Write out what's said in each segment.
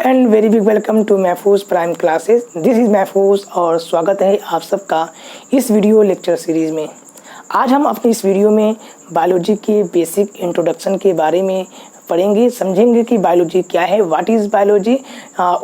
And very big welcome to Mahfooz prime classes. This is Mahfooz और स्वागत है आप सबका इस वीडियो लेक्चर सीरीज़ में। आज हम अपनी इस वीडियो में बायोलॉजी के बेसिक इंट्रोडक्शन के बारे में पढ़ेंगे, समझेंगे कि बायोलॉजी क्या है, व्हाट इज़ बायोलॉजी,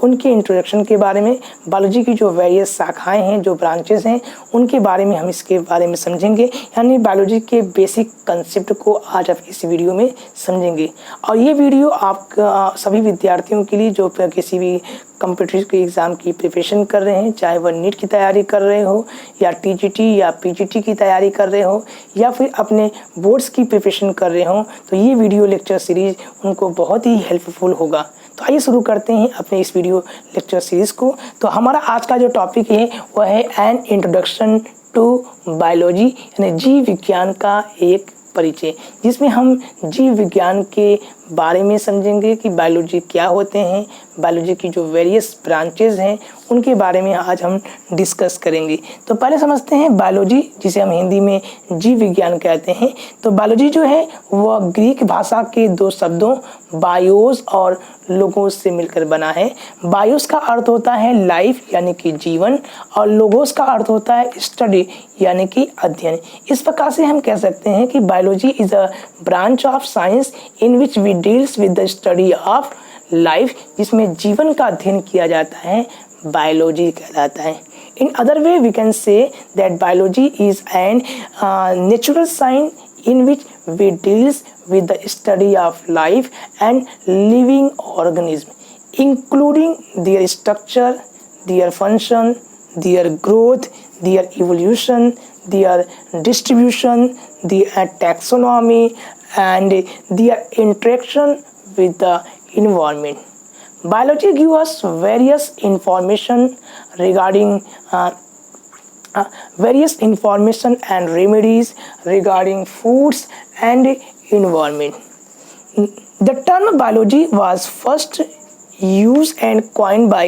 उनके इंट्रोडक्शन के बारे में, बायोलॉजी की जो वेरियस शाखाएं हैं, जो ब्रांचेस हैं, उनके बारे में हम इसके बारे में समझेंगे। यानी बायोलॉजी के बेसिक कंसेप्ट को आज आप इस वीडियो में समझेंगे। और ये वीडियो आप सभी विद्यार्थियों के लिए जो किसी भी कॉम्पिटिटिव एग्ज़ाम की प्रिपरेशन कर रहे हैं, चाहे वह नीट की तैयारी कर रहे हो या टीजीटी या पीजीटी की तैयारी कर रहे हो या फिर अपने बोर्ड्स की प्रिपरेशन कर रहे हो, तो ये वीडियो लेक्चर सीरीज़ उनको बहुत ही हेल्पफुल होगा। तो आइए शुरू करते हैं अपने इस वीडियो लेक्चर सीरीज़ को। तो हमारा आज का जो टॉपिक है वह है एन इंट्रोडक्शन टू बायोलॉजी, यानी जीव विज्ञान का एक परिचय, जिसमें हम जीव विज्ञान के बारे में समझेंगे कि बायोलॉजी क्या होते हैं, बायोलॉजी की जो वेरियस ब्रांचेज हैं उनके बारे में आज हम डिस्कस करेंगे। तो पहले समझते हैं बायोलॉजी, जिसे हम हिंदी में जीव विज्ञान कहते हैं। तो बायोलॉजी जो है वह ग्रीक भाषा के दो शब्दों बायोस और लोगोस से मिलकर बना है। बायोस का अर्थ होता है लाइफ यानी कि जीवन, और लोगोस का अर्थ होता है स्टडी यानी कि अध्ययन। इस प्रकार से हम कह सकते हैं कि biology is a branch of science in which we deals with the study of life, जिसमें जीवन का अध्ययन किया जाता है, बायोलॉजी कहलाता है। In other way we can say that biology is an natural science in which we deals with the study of life and living organism, including their structure, their function, their growth, their evolution, their distribution, their taxonomy, and their interaction with the environment. Biology gives us various information regarding various information and remedies regarding foods and environment. The term biology was first used and coined by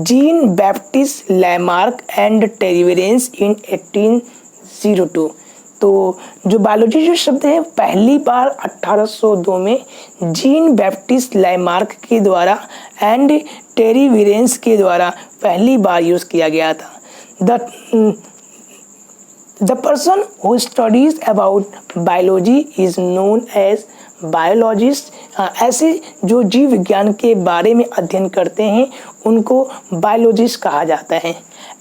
Jean-Baptiste Lamarck and Terence in 1802. तो जो biology जो शब्द है पहली बार 1802 में gene Baptiste Lamarck के द्वारा and टेरी विरेंस के द्वारा पहली बार यूज किया गया था। The person who studies about biology is known as biologist. ऐसे जो जीव विज्ञान के बारे में अध्ययन करते हैं उनको बायोलॉजिस्ट कहा जाता है।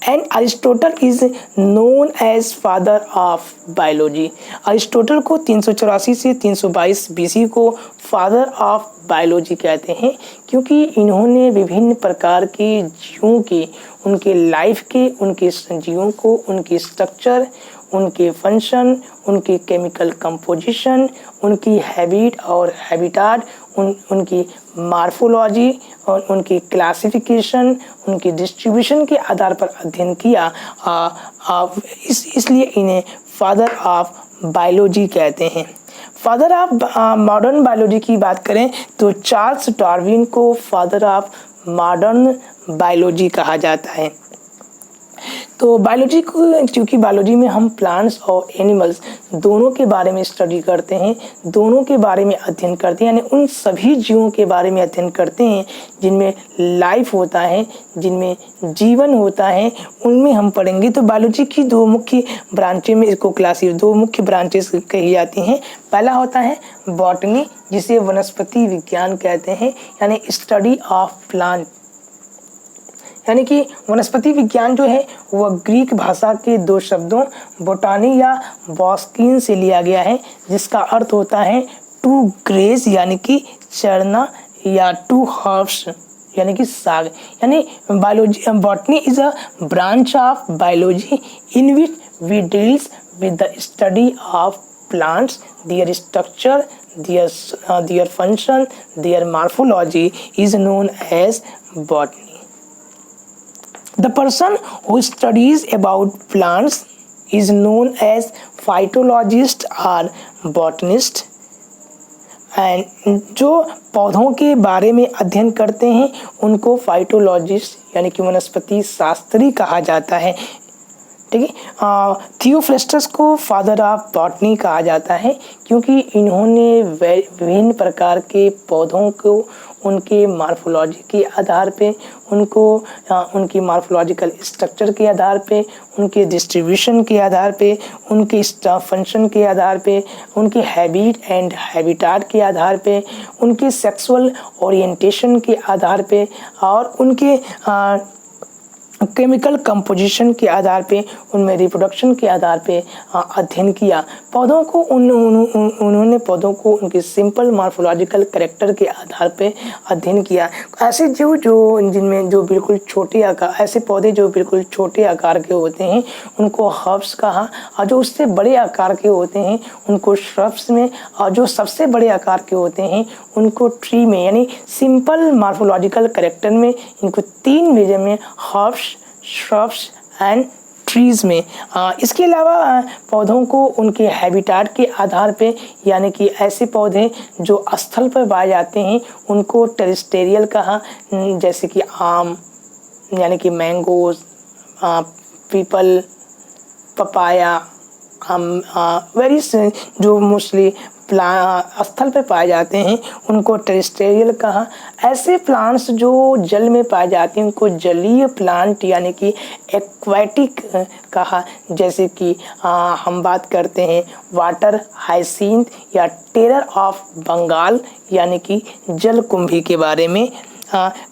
And Aristotle is known as father of biology. Aristotle को 384 से 322 बीसी को फादर ऑफ बायोलॉजी कहते हैं, क्योंकि इन्होंने विभिन्न प्रकार के जीवों के, उनके लाइफ के, उनके जीवों को, उनके स्ट्रक्चर, उनके फंक्शन, उनके केमिकल कंपोजिशन, उनकी हैबिट और हैबिटाट, उनकी मार्फोलॉजी और उनकी क्लासिफिकेशन, उनकी डिस्ट्रीब्यूशन के आधार पर अध्ययन किया। इसलिए इन्हें फादर ऑफ बायोलॉजी कहते हैं। फादर ऑफ मॉडर्न बायोलॉजी की बात करें तो चार्ल्स डार्विन को फादर ऑफ मॉडर्न बायोलॉजी कहा जाता है। तो बायोलॉजी को, क्योंकि बायोलॉजी में हम प्लांट्स और एनिमल्स दोनों के बारे में स्टडी करते हैं, दोनों के बारे में अध्ययन करते हैं, यानी उन सभी जीवों के बारे में अध्ययन करते हैं जिनमें लाइफ होता है, जिनमें जीवन होता है, उनमें हम पढ़ेंगे। तो बायोलॉजी की दो मुख्य ब्रांचें में इसको दो मुख्य ब्रांचेस कही जाती हैं। पहला होता है बॉटनी, जिसे वनस्पति विज्ञान कहते हैं, यानी स्टडी ऑफ प्लांट, यानी कि वनस्पति विज्ञान जो है वह ग्रीक भाषा के दो शब्दों बोटानी या बॉस्किन से लिया गया है, जिसका अर्थ होता है टू ग्रेज यानी कि चरना, या टू हर्ब्स यानी कि साग। यानी biology, botany is a branch of biology in which we deals with the study of plants, their structure, their function, their morphology is known as botany. The person who studies about plants is known as phytologist or botanist. And जो पौधों के बारे में अध्ययन करते हैं उनको फाइटोलॉजिस्ट यानी कि वनस्पति शास्त्री कहा जाता है। ठीक है। थियोफ्रास्टस को फादर ऑफ बॉटनी कहा जाता है क्योंकि इन्होंने विभिन्न प्रकार के पौधों को उनके मॉर्फोलॉजी के आधार पे, उनकी मॉर्फोलॉजिकल स्ट्रक्चर के आधार पे, उनके डिस्ट्रीब्यूशन के आधार पे, उनके फंक्शन के आधार पे, उनके हैबिट एंड हैबिटाट के आधार पे, उनके सेक्सुअल ओरिएंटेशन के आधार पे और उनके केमिकल कंपोजिशन के आधार पे, उनमें रिप्रोडक्शन के आधार पे अध्ययन किया। पौधों को उन्होंने पौधों को उनके सिंपल मॉर्फोलॉजिकल कैरेक्टर के आधार पे अध्ययन किया। ऐसे जिनमें जो बिल्कुल छोटे आकार, ऐसे पौधे जो बिल्कुल छोटे आकार के होते हैं उनको हर्ब्स कहा, और जो उससे बड़े आकार के होते हैं उनको श्रब्स में, और जो सबसे बड़े आकार के होते हैं उनको ट्री में, यानी सिंपल मॉर्फोलॉजिकल कैरेक्टर में इनको 3 मेजर में हर्ब्स, श्रब्स एंड ट्रीज में। इसके अलावा पौधों को उनके हैबिटाट के आधार पे, यानी कि ऐसे पौधे जो स्थल पर पाए जाते हैं उनको टेरेस्ट्रियल कहा, जैसे कि आम यानी कि मैंगोज, पीपल, पपाया, वेरियस जो मोस्टली स्थल पे पाए जाते हैं उनको टेरेस्ट्रियल कहा। ऐसे प्लांट्स जो जल में पाए जाते हैं उनको जलीय प्लांट यानी कि एक्वाटिक कहा, जैसे कि हम बात करते हैं वाटर हाइसिंथ या टेरर ऑफ बंगाल यानी कि जलकुंभी के बारे में।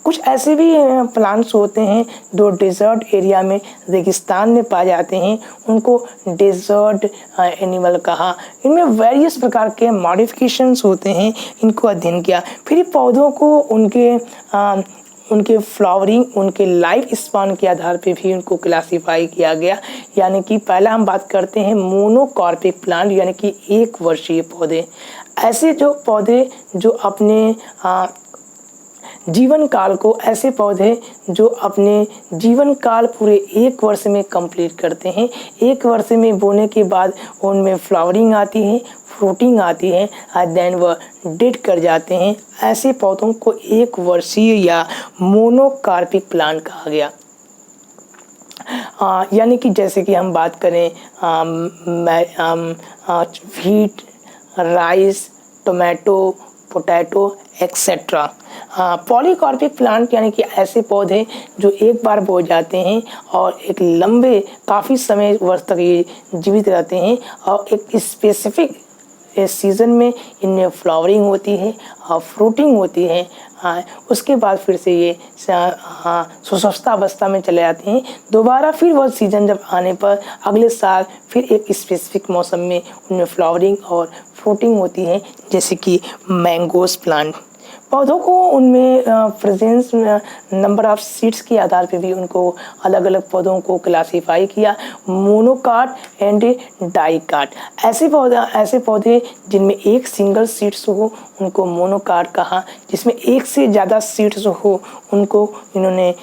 कुछ ऐसे भी प्लांट्स होते हैं जो डेजर्ट एरिया में, रेगिस्तान में पाए जाते हैं, उनको डेजर्ट एनिमल कहा। इनमें वेरियस प्रकार के मॉडिफिकेशंस होते हैं, इनको अध्ययन किया। फिर पौधों को उनके फ्लावरिंग, उनके लाइफ स्पान के आधार पे भी उनको क्लासीफाई किया गया। यानी कि पहला हम बात करते हैं मोनोकार्पिक प्लांट यानी कि 1 वर्षीय पौधे। ऐसे जो पौधे जो अपने जीवन काल को, ऐसे पौधे जो अपने जीवन काल पूरे 1 वर्ष में कंप्लीट करते हैं। 1 वर्ष में बोने के बाद उनमें फ्लावरिंग आती है, फ्रूटिंग आती है और देन वह डेड कर जाते हैं। ऐसे पौधों को 1 वर्षीय या मोनोकार्पिक प्लांट कहा गया। यानी कि जैसे कि हम बात करें wheat, rice, tomato, potato etcetera. Polycarpic plant यानी कि ऐसे पौधे जो एक बार बो जाते हैं और एक लंबे काफ़ी समय वर्ष तक ये जीवित रहते हैं और एक स्पेसिफिक सीज़न में इनमें फ्लावरिंग होती है और फ्रूटिंग होती है। उसके बाद फिर से ये सुस्वस्था अवस्था में चले जाते हैं। दोबारा फिर वह सीज़न जब आने पर अगले साल फिर एक स्पेसिफिक मौसम में उनमें फ्लावरिंग और फ्रूटिंग होती है, जैसे कि मैंगोस प्लांट। पौधों को उनमें प्रेजेंस नंबर ऑफ सीड्स के आधार पे भी उनको अलग अलग पौधों को क्लासीफाई किया, मोनोकाट एंड डाइकाट। ऐसे पौधे जिनमें एक सिंगल सीड्स हो उनको मोनोकाट कहा, जिसमें एक से ज़्यादा सीड्स हो उनको इन्होंने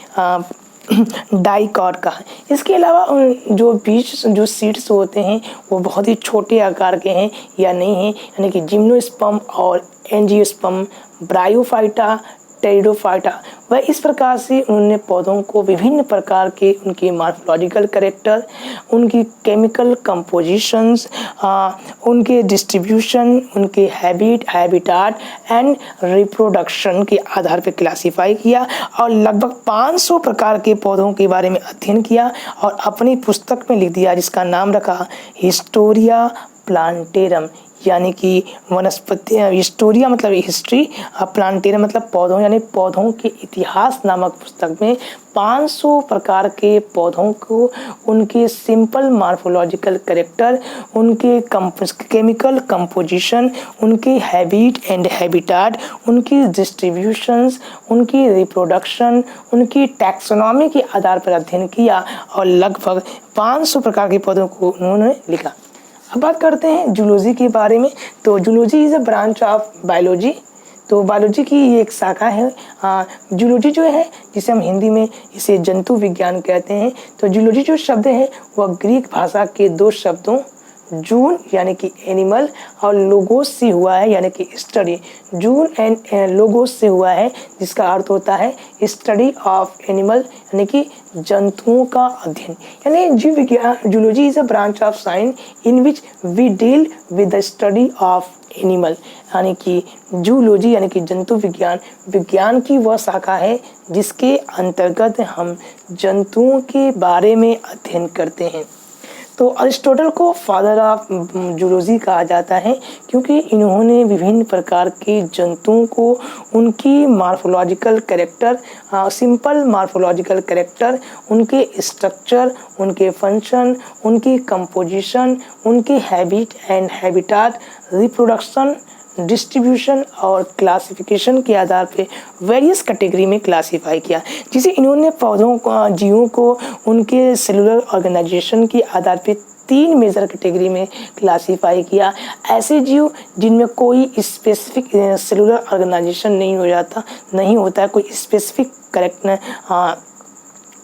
डाइकॉट कहा। इसके अलावा जो सीड्स होते हैं वो बहुत ही छोटे आकार के हैं या नहीं हैं, यानी कि जिम्नोस्पर्म और एंजियोस्पर्म, ब्रायोफाइटा, टेरिडोफाइटा। वह इस प्रकार से उन्होंने पौधों को विभिन्न प्रकार के उनके मॉर्फोलॉजिकल कैरेक्टर, उनकी केमिकल कंपोजिशंस, उनके डिस्ट्रीब्यूशन, उनके हैबिटाट एंड रिप्रोडक्शन के आधार पर क्लासीफाई किया और लगभग 500 प्रकार के पौधों के बारे में अध्ययन किया और अपनी पुस्तक में लिख दिया, जिसका नाम रखा हिस्टोरिया प्लांटेरम, यानी कि वनस्पति। हिस्टोरिया मतलब हिस्ट्री, प्लांटेरम मतलब पौधों, यानी पौधों के इतिहास नामक पुस्तक में 500 प्रकार के पौधों को उनके सिंपल मॉर्फोलॉजिकल कैरेक्टर, उनके केमिकल कंपोजिशन, उनके हैबिट एंड हैबिटाट, उनकी डिस्ट्रीब्यूशंस, उनकी रिप्रोडक्शन, उनकी टैक्सोनॉमी के आधार पर अध्ययन किया और लगभग 500 प्रकार के पौधों को उन्होंने लिखा। अब बात करते हैं जूलॉजी के बारे में। तो zoology is a branch of biology. तो बायोलॉजी की ये एक शाखा है। जूलॉजी जो है, जिसे हम हिंदी में इसे जंतु विज्ञान कहते हैं। तो जूलॉजी जो शब्द है वह ग्रीक भाषा के 2 शब्दों जून यानी कि एनिमल, और लोगोस से हुआ है यानी कि स्टडी। जून एंड लोगोस से हुआ है जिसका अर्थ होता है स्टडी ऑफ एनिमल यानी कि जंतुओं का अध्ययन। यानी जीव विज्ञान, zoology is a branch of science in which we deal with the study of animal. यानी कि जूलॉजी यानी कि जंतु विज्ञान, विज्ञान की वह शाखा है जिसके अंतर्गत हम जंतुओं के बारे में अध्ययन करते हैं। तो अरिस्टोटल को फादर ऑफ जूलॉजी कहा जाता है क्योंकि इन्होंने विभिन्न प्रकार के जंतुओं को उनकी morphological character, simple morphological character, उनके स्ट्रक्चर, उनके फंक्शन, उनकी कंपोजिशन, उनके habit and habitat, reproduction, distribution और क्लासिफिकेशन के आधार पे वेरियस कैटेगरी में क्लासिफाई किया। जिसे इन्होंने पौधों को, जीवों को उनके सेलुलर ऑर्गेनाइजेशन के आधार पे 3 मेजर कैटेगरी में क्लासिफाई किया। ऐसे जीव जिनमें कोई स्पेसिफिक सेलुलर ऑर्गेनाइजेशन नहीं होता है, कोई स्पेसिफिक करेक्ट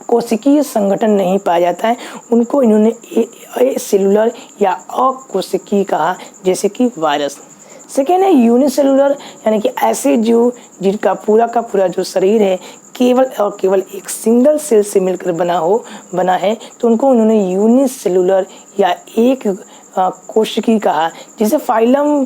कोशिकीय संगठन नहीं पाया जाता है, उनको इन्होंने सेलुलर या अकोशिकीय कहा, जैसे कि वायरस। सेकेंड है यूनिसेलुलर यानी कि ऐसे जीव जिनका पूरा का पूरा जो शरीर है केवल और केवल एक सिंगल सेल से मिलकर बना है, तो उनको उन्होंने यूनिसेलुलर या एक कोशिकी कहा। जिसे फाइलम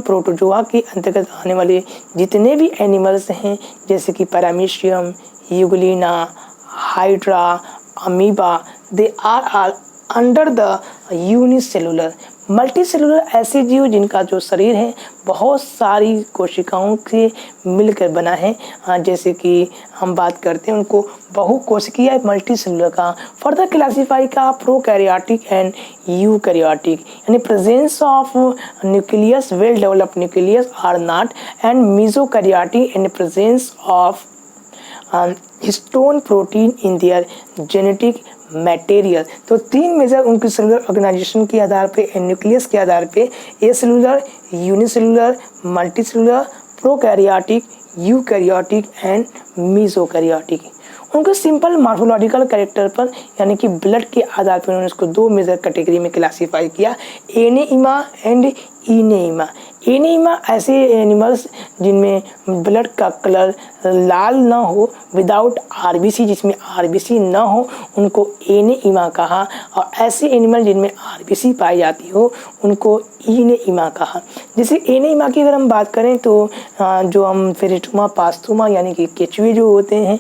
प्रोटोजोआ के अंतर्गत आने वाले जितने भी एनिमल्स हैं जैसे कि paramecium, euglena, hydra, amoeba, they are all under the unicellular. Multicellular ऐसे जीव जिनका जो शरीर है बहुत सारी कोशिकाओं से मिलकर बना है, जैसे कि हम बात करते हैं उनको बहुकोशिकीय मल्टीसेलुलर का। फर्दर क्लासिफाई का प्रोकैरियोटिक एंड यूकैरियोटिक, यानी presence of nucleus, well developed nucleus or not, and mesokaryotic and presence of histone protein in their genetic material. तो 3 मेजर उनकी सेलुलर ऑर्गेनाइजेशन के आधार पे, न्यूक्लियस के आधार पे, acellular, unicellular, multicellular, prokaryotic, eukaryotic and mesokaryotic. उनके सिंपल मार्फोलॉजिकल कैरेक्टर पर यानी कि ब्लड के आधार पर उन्होंने इसको 2 मेजर कैटेगरी में क्लासिफाई किया, एनेइमा एंड इनेइमा। एनेइमा ऐसे एनिमल्स जिनमें ब्लड का कलर लाल ना हो, विदाउट आरबीसी, जिसमें आरबीसी ना हो, उनको एनेइमा कहा। और ऐसे एनिमल जिनमें आरबीसी पाई जाती हो उनको इनेइमा कहा। जैसे एनेइमा की अगर हम बात करें तो जो हम फेरेटुमा पास्थुमा यानी कि केचुए जो होते हैं,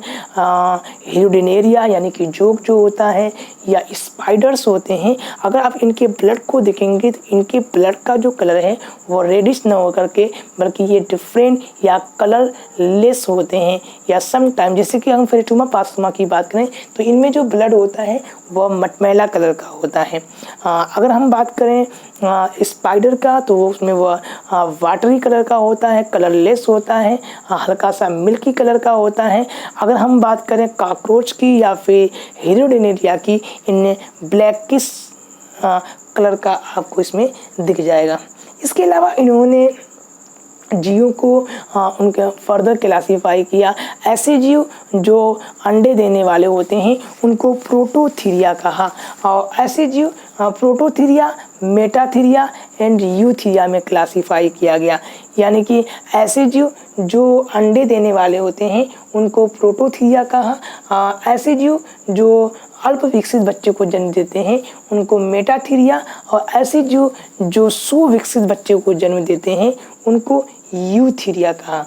हिरोडिनेरिया यानी कि जोक जो होता है, या स्पाइडर्स होते हैं, अगर आप इनके ब्लड को देखेंगे तो इनके ब्लड का जो कलर है वो रेडिश न होकर के बल्कि ये डिफरेंट या कलर लेस होते हैं। या सम टाइम जैसे कि हम फेरेटुमा पास्थुमा की बात करें तो इनमें जो ब्लड होता है वह मटमैला कलर का होता है। अगर हम बात करें स्पाइडर का तो उसमें वह वाटरी कलर का होता है, कलरलेस होता है, हल्का सा मिल्की कलर का होता है। अगर हम बात करें कॉकरोच की या फिर हिरोडिनेरिया की, इनमें ब्लैकिश कलर का आपको इसमें दिख जाएगा। इसके अलावा इन्होंने जीवों को उनके फर्दर क्लासीफाई किया। ऐसे जीव जो अंडे देने वाले होते हैं उनको प्रोटोथीरिया कहा, और ऐसे जीव प्रोटोथीरिया, मेटाथीरिया एंड यूथीरिया में क्लासीफाई किया गया। यानी कि ऐसे जीव जो अंडे देने वाले होते हैं उनको प्रोटोथीरिया कहा। ऐसे जीव जो अल्प विकसित बच्चे को जन्म देते हैं उनको मेटाथीरिया, और ऐसे जीव जो सुविकसित बच्चे को जन्म देते हैं उनको यूथीरिया कहा।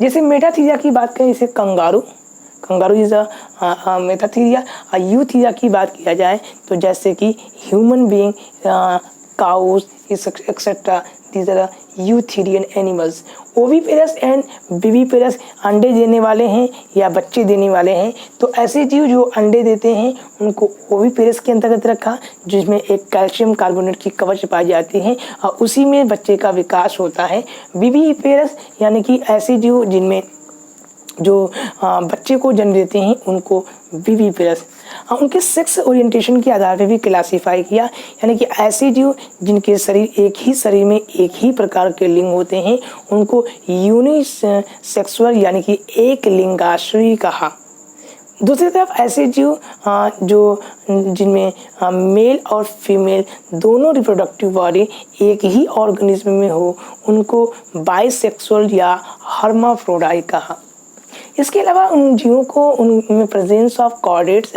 जैसे मेटाथीरिया की बात करें, जैसे कंगारू इज मेटाथीरिया। यूथीरिया की बात किया जाए तो जैसे कि human being, cows etcetera, these are eutherian animals. Oviparous and viviparous अंडे देने वाले हैं या बच्चे देने वाले हैं, तो ऐसे जीव जो अंडे देते हैं उनको ओविपेरस के अंतर्गत रखा, जिसमें एक कैल्शियम कार्बोनेट की कवच पाई जाती है और उसी में बच्चे का विकास होता है। विविपेरस यानी कि ऐसे जीव जिनमें जो बच्चे को जन्म देते हैं उनको विविपेरस। उनके सेक्स ओरिएंटेशन के आधार पर भी क्लासीफाई किया, यानी कि ऐसे जीव जिनके शरीर एक ही शरीर में एक ही प्रकार के लिंग होते हैं उनको यूनिसेक्सुअल यानी कि एक लिंगाश्रयी कहा। दूसरी तरफ ऐसे जीव जो जिनमें मेल और फीमेल दोनों रिप्रोडक्टिव बॉडी एक ही ऑर्गेनिज्म में हो, उनको बाइसेक्सुअल या हर्माफ्रोडाइट कहा। इसके अलावा उन जीवों को उनमें प्रेजेंस ऑफ कॉर्डेट्स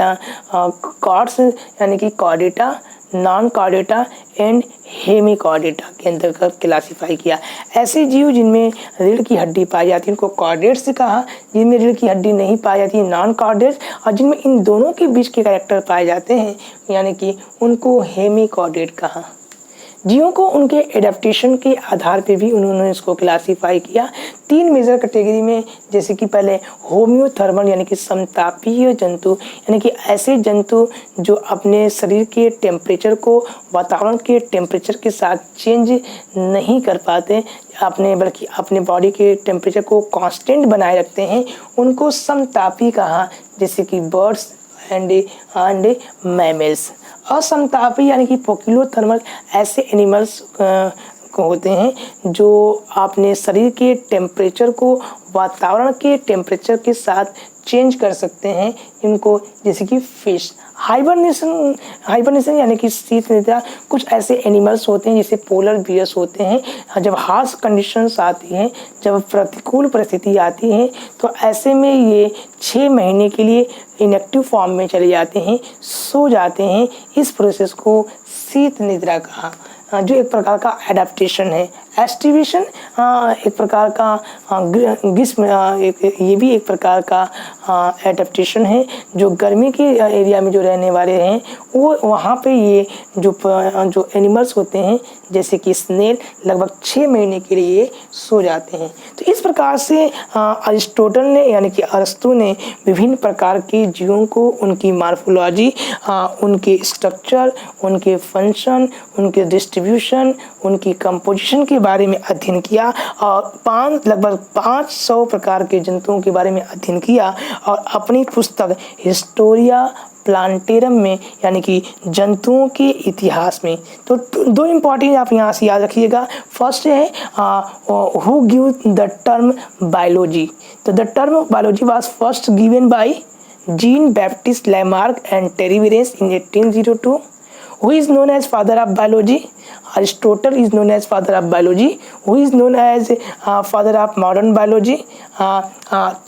कॉर्ड्स यानी कि Chordata, non Chordata and Hemichordata के अंतर्गत क्लासिफाई किया। ऐसे जीव जिनमें रीढ़ की हड्डी पाई जाती है उनको कॉर्डेट्स कहा, जिनमें रीढ़ की हड्डी नहीं पाई जाती है नॉन कॉर्डेट्स, और जिनमें इन दोनों के बीच के कैरेक्टर पाए जाते हैं यानी कि उनको हेमिकॉर्डेट कहा। जीवों को उनके एडेप्टेशन के आधार पे भी उन्होंने इसको क्लासीफाई किया 3 मेजर कैटेगरी में, जैसे कि पहले होम्योथर्मल यानी कि समतापीय जंतु, यानी कि ऐसे जंतु जो अपने शरीर के टेम्परेचर को वातावरण के टेम्परेचर के साथ चेंज नहीं कर पाते, बल्कि अपने बॉडी के टेम्परेचर को कांस्टेंट बनाए रखते हैं, उनको समतापी कहा, जैसे कि बर्ड्स एंड मैमल्स। असमतापी यानी कि पोकिलोथर्मल ऐसे एनिमल्स होते हैं जो अपने शरीर के टेम्परेचर को वातावरण के टेम्परेचर के साथ चेंज कर सकते हैं, इनको जैसे कि फिश। हाइबरनेशन यानी कि शीत निद्रा कुछ ऐसे एनिमल्स होते हैं जैसे पोलर बियर्स होते हैं। जब हार्श कंडीशंस आती हैं, जब प्रतिकूल परिस्थिति आती है, तो ऐसे में ये 6 महीने के लिए इनएक्टिव फॉर्म में चले जाते हैं, सो जाते हैं। इस प्रोसेस को शीत निद्रा कहा, जो एक प्रकार का एडेप्टेशन है। एस्टिवेशन एक प्रकार का ग्रीष्म ये भी एक प्रकार का एडेप्टेशन है, जो गर्मी के एरिया में जो रहने वाले हैं वो वहाँ पे ये जो एनिमल्स होते हैं जैसे कि स्नेल लगभग 6 महीने के लिए सो जाते हैं। तो इस प्रकार से अरिस्टोटल ने यानी कि अरस्तु ने विभिन्न प्रकार के जीवों को उनकी मार्फोलॉजी, उनके स्ट्रक्चर, उनके फंक्शन, उनके डिस्ट्रीब्यूशन, उनकी कंपोजिशन के बारे में अध्ययन किया और लगभग 500 प्रकार के जंतुओं के बारे में अध्ययन किया और अपनी पुस्तक हिस्टोरिया प्लांटेरम में यानी कि जंतुओं के इतिहास में। तो 2 इम्पॉर्टेंट आप यहाँ से याद रखिएगा। फर्स्ट है who give the term biology. तो the term biology was first given by Jean Baptiste Lamarck and Treviranus in 1802. Who is known as father of biology? Aristotle is known as father of biology. Who is known as father of modern biology?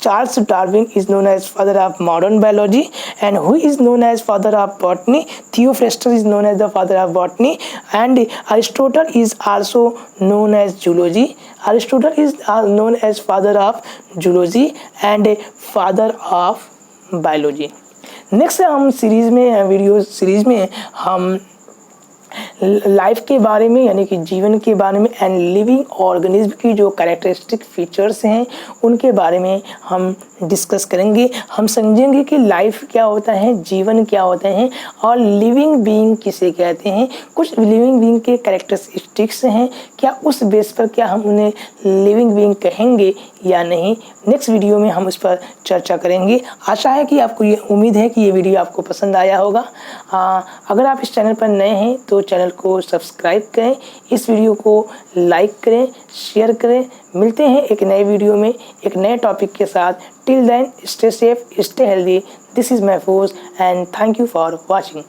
Charles Darwin is known as father of modern biology. And who is known as father of botany? Theophrastus is known as the father of botany. And Aristotle is also known as zoology. Aristotle is known as father of zoology and father of biology. Next हम video series में हम life के बारे में यानी कि जीवन के बारे में एंड लिविंग ऑर्गेनिज्म की जो कैरेक्टरिस्टिक फीचर्स हैं उनके बारे में हम डिस्कस करेंगे। हम समझेंगे कि लाइफ क्या होता है, जीवन क्या होते हैं और लिविंग बीइंग किसे कहते हैं। कुछ लिविंग बीइंग के कैरेक्टरिस्टिक्स हैं, क्या उस बेस पर क्या हम उन्हें लिविंग बीइंग कहेंगे या नहीं। नेक्स्ट वीडियो में हम उस पर चर्चा करेंगे। आशा है कि आपको ये उम्मीद है कि ये वीडियो आपको पसंद आया होगा। अगर आप इस चैनल पर नए हैं तो चैनल को सब्सक्राइब करें, इस वीडियो को लाइक करें, शेयर करें। मिलते हैं एक नए वीडियो में एक नए टॉपिक के साथ। Till then stay safe, stay healthy. This is Mahfooz and thank you for watching.